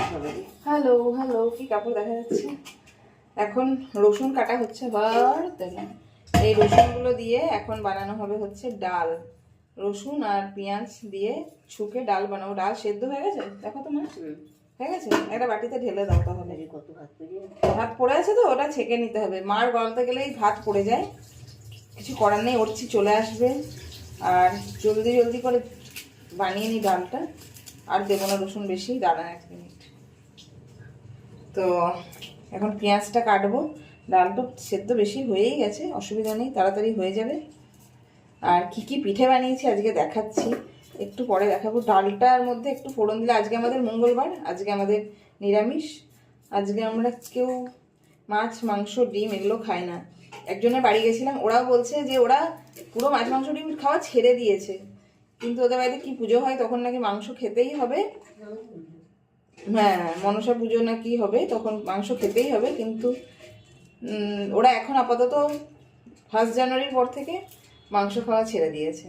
Hello hello, কি কাপড় দেখা যাচ্ছে? এখন রসুন কাটা হচ্ছে। আবার এই রসুনগুলো দিয়ে এখন বানানো হবে হচ্ছে ডাল। রসুন আর পেঁয়াজ দিয়ে ছুকে ডাল বানাবো। ডাল সেদ্ধ হয়ে গেছে, দেখো তো মা, হয়ে গেছে। একটা বাটিতে ঢেলে দাও তাহলে। কত ভাত ভাত পড়ে আছে তো, ওটা ছেঁকে নিতে হবে। মার গলতে গেলেই ভাত পড়ে যায়, কিছু করার নেই। ওরছি চলে আসবে, আর জলদি জলদি করে বানিয়ে নিই ডালটা। আর দেবো না রসুন বেশি, দাঁড়ান 1 মিনিট। তো এখন পেঁয়াজটা কাটবো। ডাল তো সেদ্ধ বেশি হয়েই গেছে, অসুবিধা নেই, তাড়াতাড়ি হয়ে যাবে। আর কি কি পিঠে বানিয়েছি আজকে দেখাচ্ছি, একটু পরে দেখাবো। ডালটার মধ্যে একটু ফোড়ন দিলে, আজকে আমাদের মঙ্গলবার, আজকে আমাদের নিরামিষ। আজকে আমরা কেউ মাছ মাংস ডিম এগুলো খাই না। একজনের বাড়ি গেছিলাম, ওরাও বলছে যে ওরা পুরো মাছ মাংস ডিম খাওয়া ছেড়ে দিয়েছে, কিন্তু ওদের বাড়িতে কি পুজো হয় তখন নাকি মাংস খেতেই হবে। হ্যাঁ, মনসা পুজো না কি হবে, তখন মাংস খেতেই হবে। কিন্তু ওরা এখন আপাতত 1 জানুয়ারির পর থেকে মাংস খাওয়া ছেড়ে দিয়েছে।